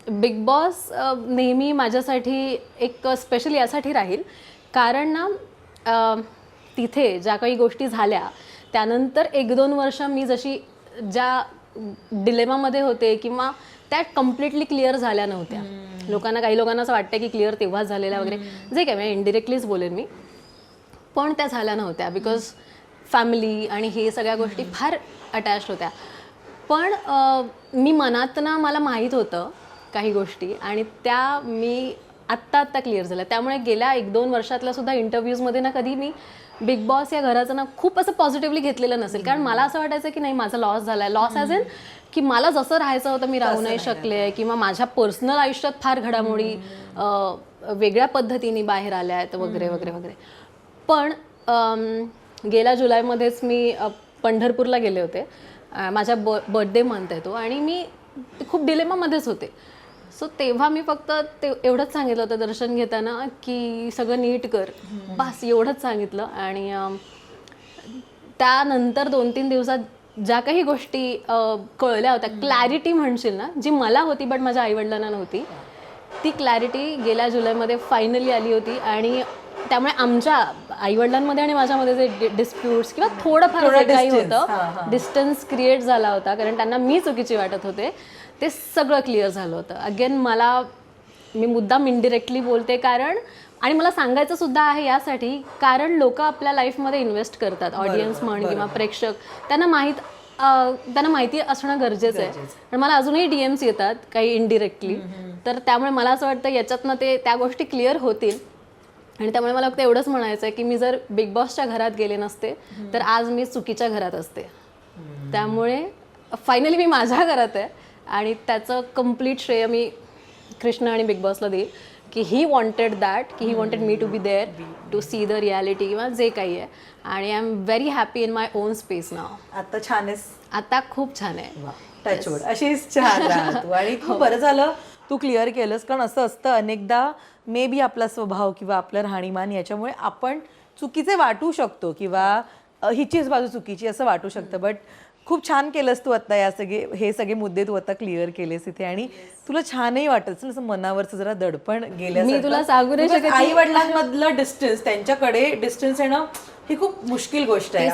Big boss नेहमी माझ्यासाठी एक स्पेशल यासाठी राहील कारण ना तिथे ज्या काही गोष्टी झाल्या त्यानंतर 1-2 वर्ष मी जशी ज्या डिलेमामध्ये होते किंवा त्या कम्प्लिटली क्लिअर झाल्या नव्हत्या. काही लोकांना असं वाटतं की क्लिअर तेव्हाच झालेल्या वगैरे, जे काय मी इनडिरेक्टलीच बोलेन मी, पण त्या झाल्या नव्हत्या बिकॉज फॅमिली आणि हे सगळ्या गोष्टी फार अटॅच्ड होत्या. पण मी मनातनं मला माहीत होतं काही गोष्टी आणि त्या मी आत्ता क्लिअर झाल्या. त्यामुळे गेल्या 1-2 वर्षातल्या सुद्धा इंटरव्ह्यूजमध्ये ना कधी मी बिग बॉस या घराचं ना खूप असं पॉझिटिव्हली घेतलेलं नसेल. कारण मला असं वाटायचं की नाही, माझा लॉस झाला आहे. लॉस ॲज इन की मला जसं राहायचं होतं मी राहू नाही शकले किंवा माझ्या पर्सनल आयुष्यात फार घडामोडी वेगळ्या पद्धतीने बाहेर आल्या आहेत वगैरे वगैरे वगैरे. पण गेल्या जुलैमध्येच मी पंढरपूरला गेले होते. माझ्या बर्थडे मंथ आहे तो आणि मी खूप डिलेमामध्येच होते. सो तेव्हा मी फक्त एवढंच सांगितलं होतं दर्शन घेताना की सगळं नीट कर, बस एवढंच सांगितलं. आणि त्यानंतर 2-3 दिवसात ज्या काही गोष्टी कळल्या होत्या, क्लॅरिटी म्हणशील ना, जी मला होती बट माझ्या आईवडिलांना नव्हती, ती क्लॅरिटी गेल्या जुलैमध्ये फायनली आली होती. आणि त्यामुळे आमच्या आईवडिलांमध्ये आणि माझ्यामध्ये जे डिस्प्यूट्स किंवा थोडंफार जे काही होतं, डिस्टन्स क्रिएट झाला होता कारण त्यांना मी चुकीची वाटत होते, ते सगळं क्लिअर झालं होतं. अगेन मी मुद्दाम इनडिरेक्टली बोलते कारण, आणि मला सांगायचं सुद्धा आहे यासाठी कारण लोक आपल्या लाईफमध्ये इन्व्हेस्ट करतात, ऑडियन्स म्हण किंवा प्रेक्षक, त्यांना माहिती असणं गरजेचं आहे. पण मला अजूनही DMs येतात काही इनडिरेक्टली, तर त्यामुळे मला असं वाटतं याच्यातनं त्या गोष्टी क्लिअर होतील. आणि त्यामुळे मला फक्त एवढंच म्हणायचं आहे की मी जर बिग बॉसच्या घरात गेले नसते तर आज मी चुकीच्या घरात असते. त्यामुळे फायनली मी माझ्या घरात आहे आणि त्याचं कम्प्लीट श्रेय मी कृष्णा आणि बिग बॉसला देईल की ही wanted me to be there to see the reality किंवा जे काही आहे. आणि I am very happy in my own space नाव. आता छान आहेस? आता खूप छान आहे. टचवूड, अशीच छान राहा तू. आणि खूप बरं झालं तू क्लिअर केलंस, कारण असं असतं अनेकदा मे बी आपला स्वभाव किंवा आपलं राहणीमान याच्यामुळे आपण चुकीचे वाटू शकतो किंवा हिचीच बाजू चुकीची असं वाटू शकतं. बट खूप छान केलंस तू आता, हे सगळे मुद्दे तू आता क्लिअर केलेस इथे आणि तुला छानही वाटत असेल, असं मनावरचं जरा दडपण गेलं. मी तुला सांगू नाही शकत, आई वडिलांमधलं डिस्टन्स, त्यांच्याकडे डिस्टन्स येणं ही खूप मुश्किल गोष्ट आहे.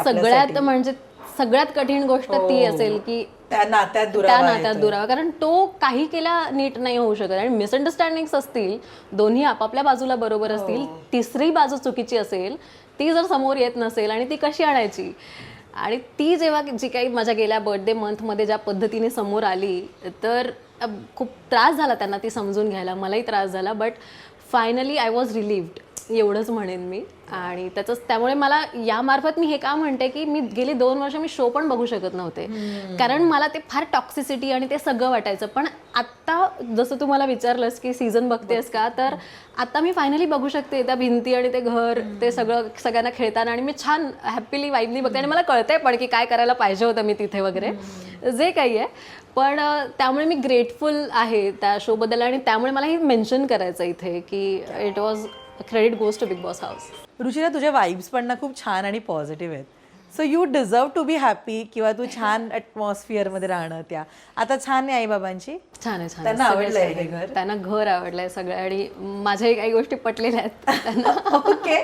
सगळ्यात कठीण गोष्ट ती असेल की त्या नात्यात दुरावा, कारण तो काही केला नीट नाही होऊ शकत. आणि मिसअंडरस्टँडिंग्स असतील, दोन्ही आपापल्या बाजूला बरोबर असतील, तिसरी बाजू चुकीची असेल, ती जर समोर येत नसेल आणि ती कशी आणायची. आणि ती जेव्हा जी काही माझ्या गेल्या बर्थडे मंथमध्ये ज्या पद्धतीने समोर आली तर खूप त्रास झाला त्यांना ती समजून घ्यायला, मलाही त्रास झाला. But finally I was relieved, एवढंच म्हणेन मी. आणि त्यामुळे मला यामार्फत मी हे का म्हणते की मी गेली 2 वर्ष मी शो पण बघू शकत नव्हते कारण मला ते फार टॉक्सिसिटी आणि ते सगळं वाटायचं. पण आत्ता जसं तू मला विचारलंस की सीझन बघतेस का, तर आता मी फायनली बघू शकते त्या भिंती आणि ते घर, ते सगळ्यांना खेळताना, आणि मी छान हॅपीली वाईबली बघते. आणि मला कळतंय पण की काय करायला पाहिजे होतं मी तिथे वगैरे जे काही आहे. पण त्यामुळे मी ग्रेटफुल आहे त्या शोबद्दल आणि त्यामुळे मला हे मेन्शन करायचं इथे की it was credit goes to Bigg Boss house. Ruchira, तुझ्या वाईब्स पण ना खूप छान आणि पॉझिटिव्ह आहेत. So you deserve to be happy किंवा तू छान ॲटमॉस्फिअरमध्ये राहणं. आता छान आहे आईबाबांची? छान आहे. त्यांना आवडलंय हे घर? त्यांना घर आवडलंय सगळं आणि माझ्याही काही गोष्टी पटलेल्या आहेत त्यांना. ओके.